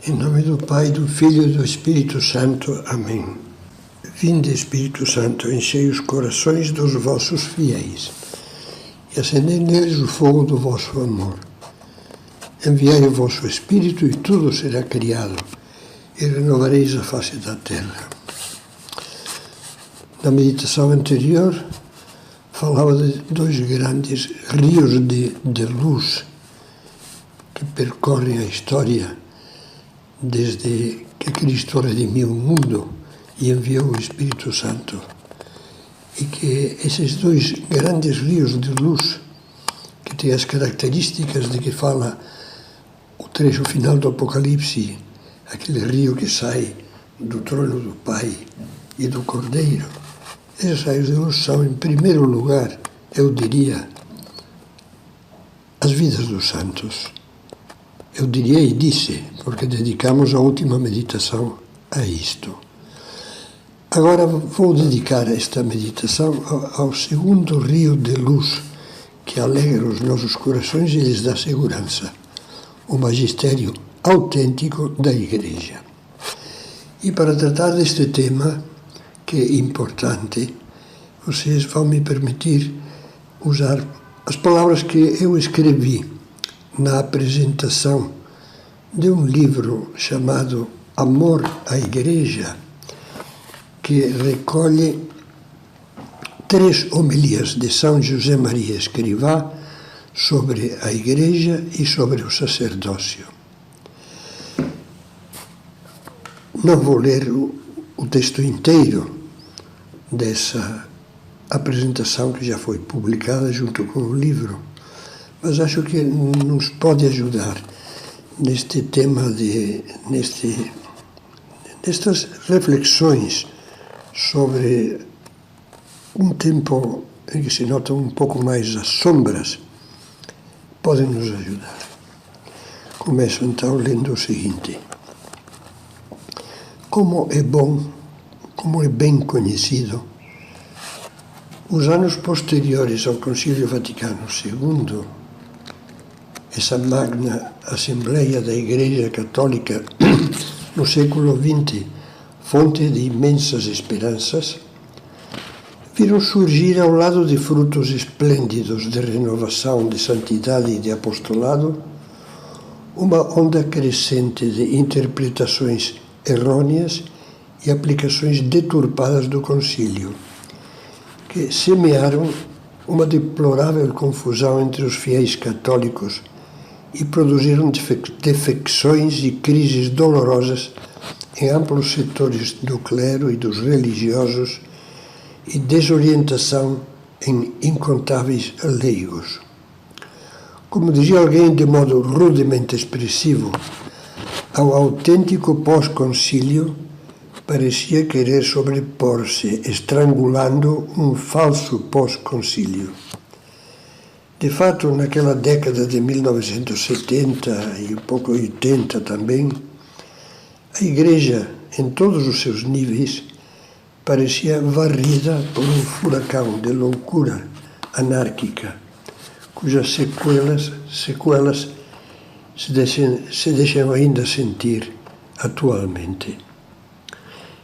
Em nome do Pai, do Filho e do Espírito Santo. Amém. Vinde, Espírito Santo, enchei os corações dos vossos fiéis e acendei neles o fogo do vosso amor. Enviai o vosso Espírito e tudo será criado e renovareis a face da terra. Na meditação anterior, falava de dois grandes rios de luz que percorrem a história desde que Cristo redimiu o mundo e enviou o Espírito Santo. E que esses dois grandes rios de luz, que têm as características de que fala o trecho final do Apocalipse, aquele rio que sai do trono do Pai e do Cordeiro, esses raios de luz são, em primeiro lugar, eu diria, as vidas dos santos. Eu diria e disse, porque dedicamos a última meditação a isto. Agora vou dedicar esta meditação ao segundo rio de luz que alegra os nossos corações e lhes dá segurança, o magistério autêntico da Igreja. E para tratar deste tema, que é importante, vocês vão me permitir usar as palavras que eu escrevi na apresentação de um livro chamado Amor à Igreja, que recolhe 3 homilias de São José Maria Escrivá sobre a Igreja e sobre o sacerdócio. Não vou ler o texto inteiro dessa apresentação que já foi publicada junto com o livro, mas acho que nos pode ajudar neste tema, nestas reflexões sobre um tempo em que se notam um pouco mais as sombras, podem nos ajudar. Começo então lendo o seguinte. Como é bem conhecido, os anos posteriores ao Concílio Vaticano II, essa magna Assembleia da Igreja Católica no século XX, fonte de imensas esperanças, viram surgir ao lado de frutos esplêndidos de renovação, de santidade e de apostolado, uma onda crescente de interpretações errôneas e aplicações deturpadas do concílio, que semearam uma deplorável confusão entre os fiéis católicos e produziram defecções e crises dolorosas em amplos setores do clero e dos religiosos e desorientação em incontáveis leigos. Como dizia alguém de modo rudemente expressivo, ao autêntico pós-concílio parecia querer sobrepor-se, estrangulando um falso pós-concílio. De fato, naquela década de 1970 e um pouco 80 também, a Igreja, em todos os seus níveis, parecia varrida por um furacão de loucura anárquica, cujas sequelas se deixam ainda sentir atualmente.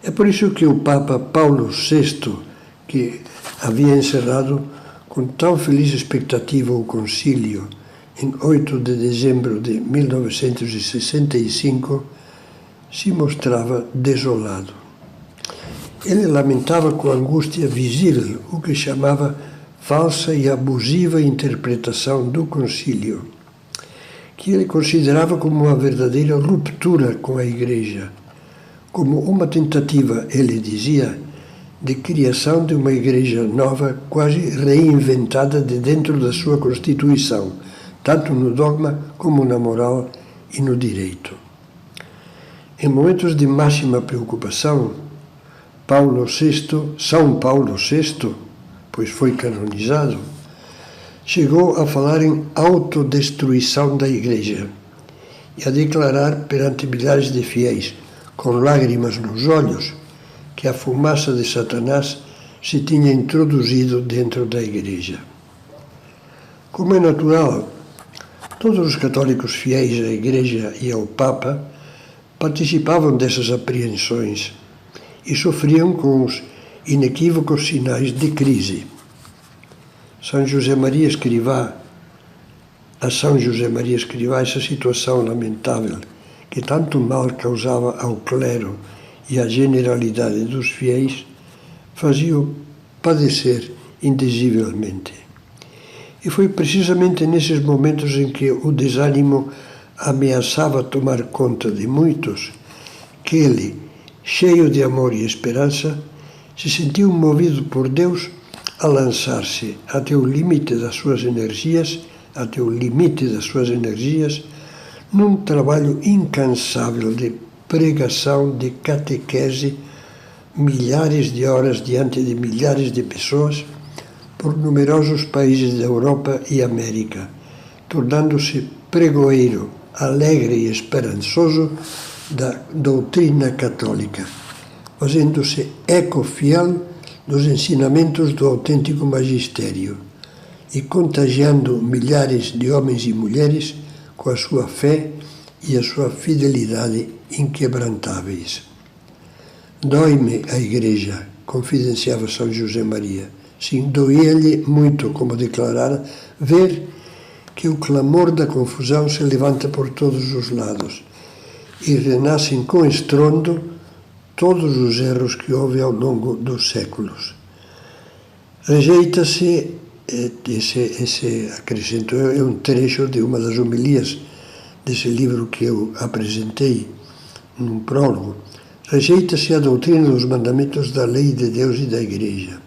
É por isso que o Papa Paulo VI, que havia encerrado com tão feliz expectativa o concílio em 8 de dezembro de 1965, se mostrava desolado. Ele lamentava com angústia visível o que chamava falsa e abusiva interpretação do concílio, que ele considerava como uma verdadeira ruptura com a Igreja, como uma tentativa, ele dizia, de criação de uma Igreja nova, quase reinventada de dentro da sua Constituição, tanto no dogma como na moral e no direito. Em momentos de máxima preocupação, São Paulo VI, pois foi canonizado, chegou a falar em autodestruição da Igreja e a declarar perante milhares de fiéis, com lágrimas nos olhos, que a fumaça de Satanás se tinha introduzido dentro da Igreja. Como é natural, todos os católicos fiéis à Igreja e ao Papa participavam dessas apreensões e sofriam com os inequívocos sinais de crise. São José Maria Escrivá, a São José Maria Escrivá, essa situação lamentável que tanto mal causava ao clero e à generalidade dos fiéis, fazia-o padecer indizivelmente. E foi precisamente nesses momentos em que o desânimo ameaçava tomar conta de muitos que ele, cheio de amor e esperança, se sentiu movido por Deus a lançar-se até o limite das suas energias, num trabalho incansável de pregação, de catequese, milhares de horas diante de milhares de pessoas, por numerosos países da Europa e América, tornando-se pregoeiro alegre e esperançoso da doutrina católica, fazendo-se eco fiel dos ensinamentos do autêntico magistério e contagiando milhares de homens e mulheres com a sua fé e a sua fidelidade inquebrantáveis. Dói-me a Igreja, confidenciava São José Maria. Sim, doía-lhe muito, como declarara, ver que o clamor da confusão se levanta por todos os lados e renascem com estrondo todos os erros que houve ao longo dos séculos. Rejeita-se, esse acrescento é um trecho de uma das homilias desse livro que eu apresentei num prólogo, rejeita-se a doutrina dos mandamentos da lei de Deus e da Igreja.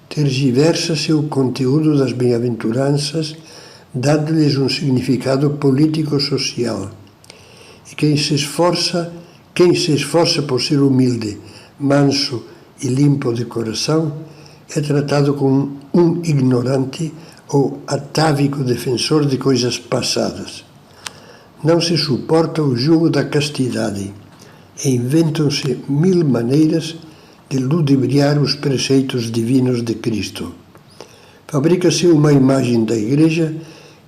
Tergiversa-se o conteúdo das bem-aventuranças, dando-lhes um significado político-social. E quem se esforça por ser humilde, manso e limpo de coração, é tratado como um ignorante ou atávico defensor de coisas passadas. Não se suporta o jugo da castidade e inventam-se 1000 maneiras de ludibriar os preceitos divinos de Cristo. Fabrica-se uma imagem da Igreja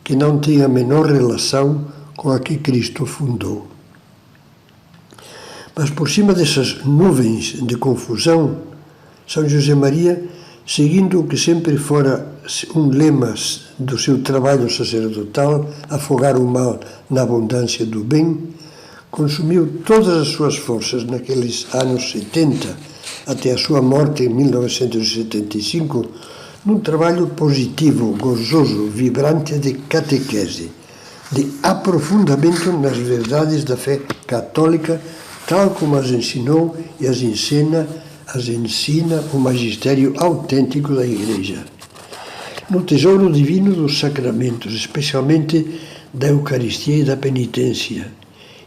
que não tem a menor relação com a que Cristo fundou. Mas por cima dessas nuvens de confusão, São José Maria, seguindo o que sempre fora um lema do seu trabalho sacerdotal, afogar o mal na abundância do bem, consumiu todas as suas forças naqueles anos 70, até a sua morte em 1975, num trabalho positivo, gozoso, vibrante de catequese, de aprofundamento nas verdades da fé católica, tal como as ensinou e as ensina o magistério autêntico da Igreja. No tesouro divino dos sacramentos, especialmente da Eucaristia e da penitência,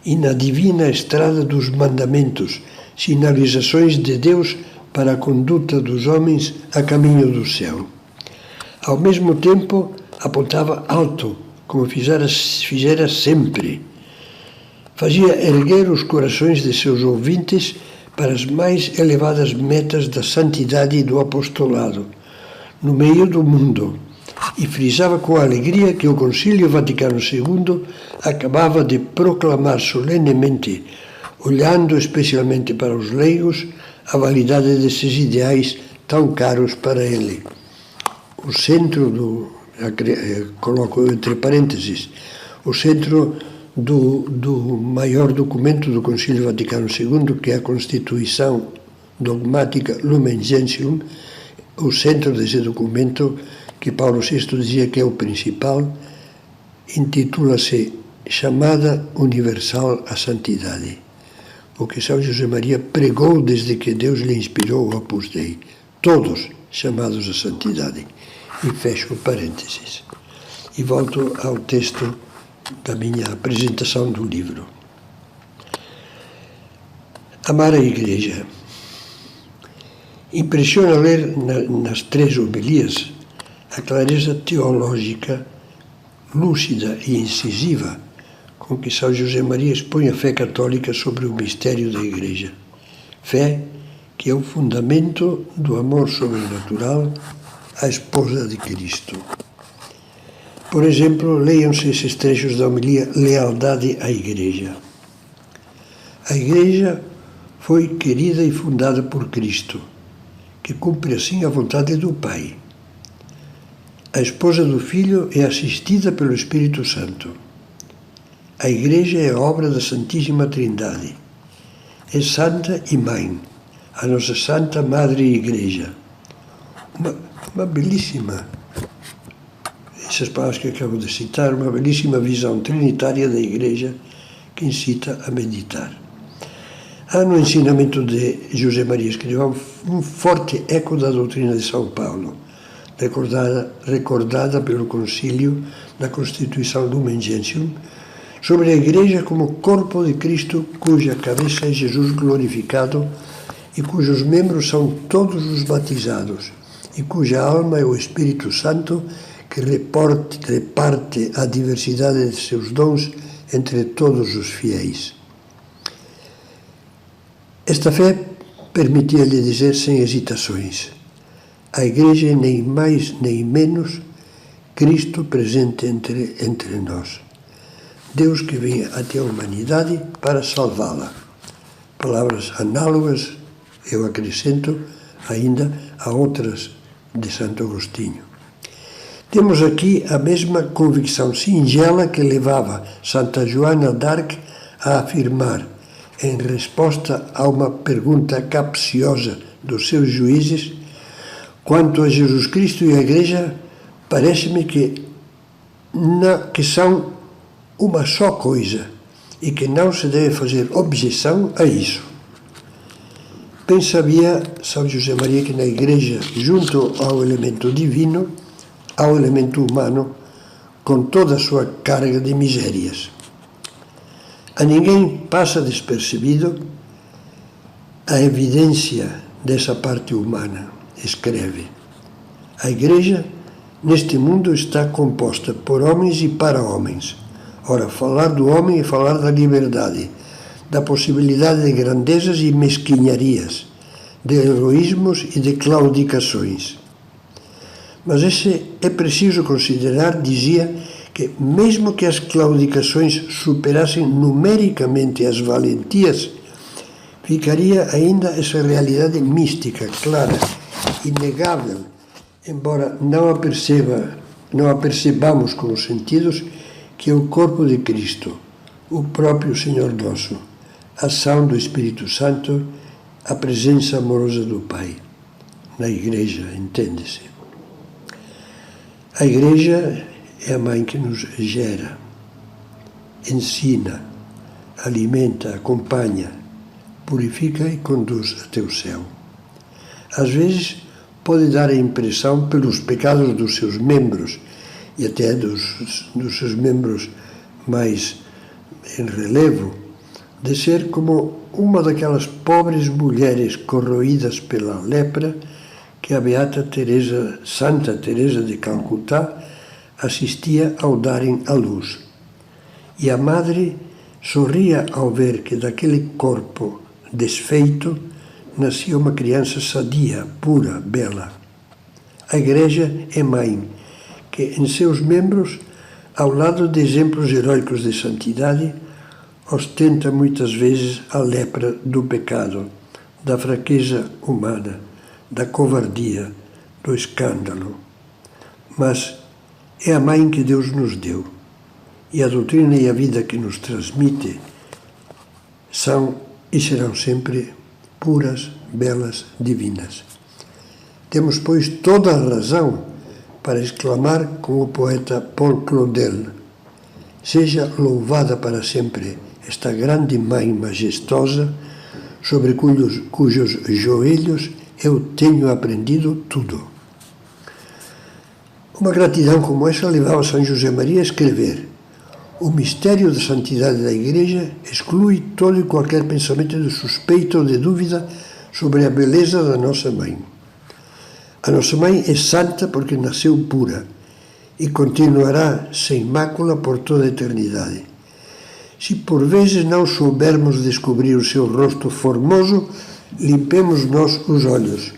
e na divina estrada dos mandamentos, sinalizações de Deus para a conduta dos homens a caminho do céu. Ao mesmo tempo, apontava alto, como fizera sempre. Fazia erguer os corações de seus ouvintes para as mais elevadas metas da santidade e do apostolado, no meio do mundo, e frisava com alegria que o Concílio Vaticano II acabava de proclamar solenemente, olhando especialmente para os leigos, a validade desses ideais tão caros para ele. O centro coloco entre parênteses, o centro do maior documento do Concílio Vaticano II, que é a Constituição Dogmática Lumen Gentium, o centro desse documento, que Paulo VI dizia que é o principal, intitula-se Chamada Universal à Santidade, o que São José Maria pregou desde que Deus lhe inspirou o Opus Dei, todos chamados à santidade. E fecho parênteses. E volto ao texto da minha apresentação do livro. Amar a Igreja. Impressiona ler nas 3 homilias a clareza teológica, lúcida e incisiva com que São José Maria expõe a fé católica sobre o mistério da Igreja. Fé que é o fundamento do amor sobrenatural à esposa de Cristo. Por exemplo, leiam-se esses trechos da homilia Lealdade à Igreja. A Igreja foi querida e fundada por Cristo, que cumpre assim a vontade do Pai. A esposa do Filho é assistida pelo Espírito Santo. A Igreja é obra da Santíssima Trindade. É santa e mãe, a nossa Santa Madre Igreja. Uma belíssima, essas palavras que acabo de citar, uma belíssima visão trinitária da Igreja que incita a meditar. Há no ensinamento de José Maria Escrivá um forte eco da doutrina de São Paulo, recordada pelo Concílio na Constituição Lumen Gentium, sobre a Igreja como corpo de Cristo, cuja cabeça é Jesus glorificado e cujos membros são todos os batizados, e cuja alma é o Espírito Santo, que reparte a diversidade de seus dons entre todos os fiéis. Esta fé permitia-lhe dizer sem hesitações: a Igreja é nem mais nem menos Cristo presente entre nós. Deus que vem até a humanidade para salvá-la. Palavras análogas, eu acrescento ainda a outras de Santo Agostinho. Temos aqui a mesma convicção singela que levava Santa Joana d'Arc a afirmar, em resposta a uma pergunta capciosa dos seus juízes: quanto a Jesus Cristo e a Igreja, parece-me que são uma só coisa e que não se deve fazer objeção a isso. Bem sabia São José Maria que na Igreja, junto ao elemento divino, há o elemento humano com toda a sua carga de misérias. A ninguém passa despercebido a evidência dessa parte humana, escreve. A Igreja, neste mundo, está composta por homens e para homens. Ora, falar do homem é falar da liberdade, da possibilidade de grandezas e mesquinharias, de heroísmos e de claudicações. Mas é preciso considerar, dizia, que mesmo que as claudicações superassem numericamente as valentias, ficaria ainda essa realidade mística, clara, inegável, embora não a percebamos com os sentidos, que é o corpo de Cristo, o próprio Senhor nosso, a ação do Espírito Santo, a presença amorosa do Pai. Na Igreja, entende-se. A Igreja é a mãe que nos gera, ensina, alimenta, acompanha, purifica e conduz até o céu. Às vezes pode dar a impressão, pelos pecados dos seus membros e até dos seus membros mais em relevo, de ser como uma daquelas pobres mulheres corroídas pela lepra que a beata Santa Teresa de Calcutá assistia ao darem à luz. E a madre sorria ao ver que daquele corpo desfeito nascia uma criança sadia, pura, bela. A Igreja é mãe, que em seus membros, ao lado de exemplos heróicos de santidade, ostenta muitas vezes a lepra do pecado, da fraqueza humana, da covardia, do escândalo. Mas é a mãe que Deus nos deu, e a doutrina e a vida que nos transmite são e serão sempre puras, belas, divinas. Temos, pois, toda a razão para exclamar com o poeta Paul Claudel: seja louvada para sempre esta grande mãe majestosa, sobre cujos joelhos eu tenho aprendido tudo. Uma gratidão como essa levava São José Maria a escrever: o mistério da santidade da Igreja exclui todo e qualquer pensamento de suspeita ou de dúvida sobre a beleza da nossa mãe. A nossa mãe é santa porque nasceu pura e continuará sem mácula por toda a eternidade. Se por vezes não soubermos descobrir o seu rosto formoso, limpemos nós os olhos.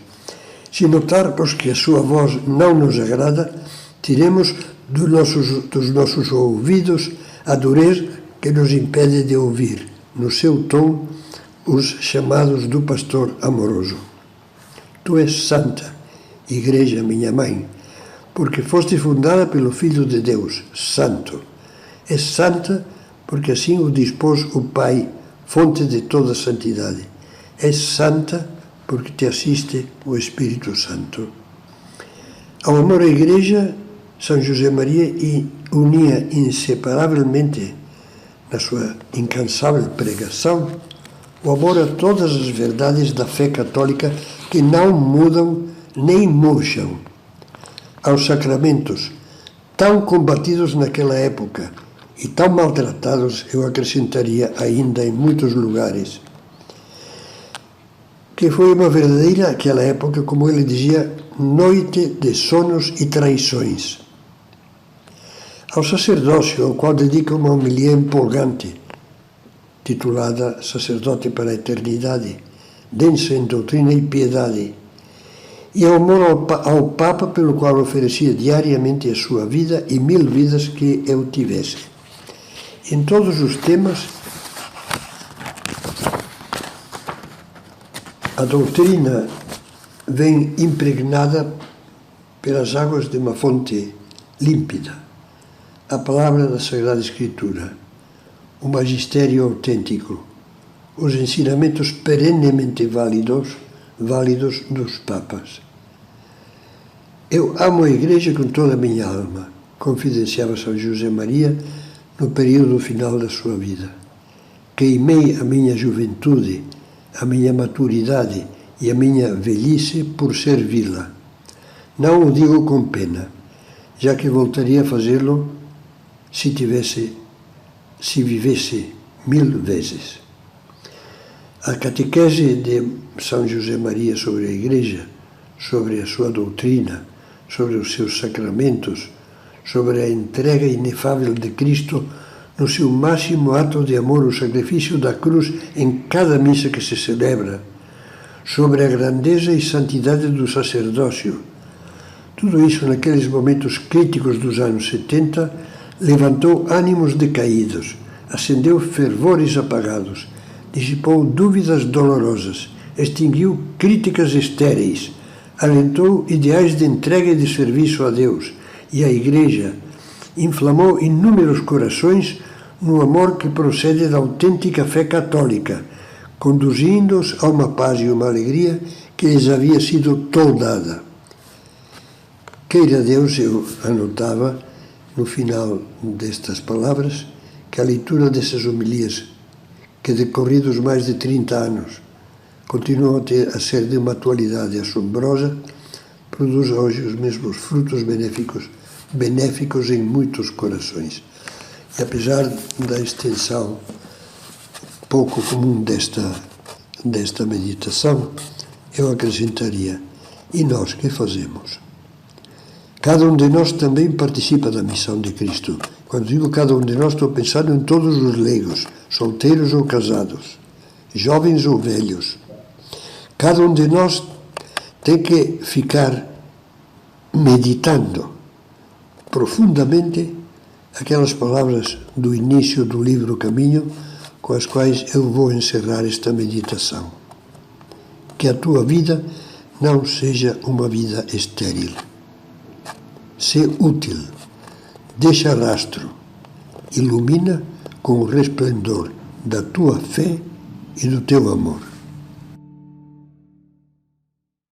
Se notarmos que a sua voz não nos agrada, tiremos dos nossos ouvidos a dureza que nos impede de ouvir, no seu tom, os chamados do pastor amoroso. Tu és santa, Igreja minha mãe, porque foste fundada pelo Filho de Deus, santo. És santa porque assim o dispôs o Pai, fonte de toda santidade. És santa porque te assiste o Espírito Santo. Ao amor à Igreja, São José Maria unia inseparavelmente, na sua incansável pregação, o amor a todas as verdades da fé católica que não mudam nem murcham, aos sacramentos, tão combatidos naquela época e tão maltratados, eu acrescentaria ainda em muitos lugares, que foi uma verdadeira, aquela época, como ele dizia, noite de sonos e traições. Ao sacerdócio, ao qual dedica uma homilia empolgante, titulada Sacerdote para a Eternidade, densa em doutrina e piedade, e ao amor ao Papa, pelo qual oferecia diariamente a sua vida e 1000 vidas que eu tivesse. Em todos os temas, a doutrina vem impregnada pelas águas de uma fonte límpida, a palavra da Sagrada Escritura, o magistério autêntico, os ensinamentos perenemente válidos dos papas. Eu amo a Igreja com toda a minha alma, confidenciava São José Maria no período final da sua vida. Queimei a minha juventude, a minha maturidade e a minha velhice por servi-la. Não o digo com pena, já que voltaria a fazê-lo se vivesse 1000 vezes. A catequese de São José Maria sobre a Igreja, sobre a sua doutrina, sobre os seus sacramentos, sobre a entrega inefável de Cristo no seu máximo ato de amor, o sacrifício da cruz em cada missa que se celebra, sobre a grandeza e santidade do sacerdócio. Tudo isso, naqueles momentos críticos dos anos 70, levantou ânimos decaídos, acendeu fervores apagados, dissipou dúvidas dolorosas, extinguiu críticas estéreis, alentou ideais de entrega e de serviço a Deus e à Igreja, inflamou inúmeros corações no amor que procede da autêntica fé católica, conduzindo-os a uma paz e uma alegria que lhes havia sido toldada. Queira Deus, eu anotava no final destas palavras, que a leitura dessas homilias, que decorridos mais de 30 anos, continuam a ser de uma atualidade assombrosa, produz hoje os mesmos frutos benéficos em muitos corações. E apesar da extensão pouco comum desta meditação, eu acrescentaria, e nós que fazemos? Cada um de nós também participa da missão de Cristo. Quando digo cada um de nós, estou pensando em todos os leigos, solteiros ou casados, jovens ou velhos. Cada um de nós tem que ficar meditando profundamente aquelas palavras do início do livro Caminho, com as quais eu vou encerrar esta meditação. Que a tua vida não seja uma vida estéril. Sê útil, deixa rastro, ilumina com o resplendor da tua fé e do teu amor.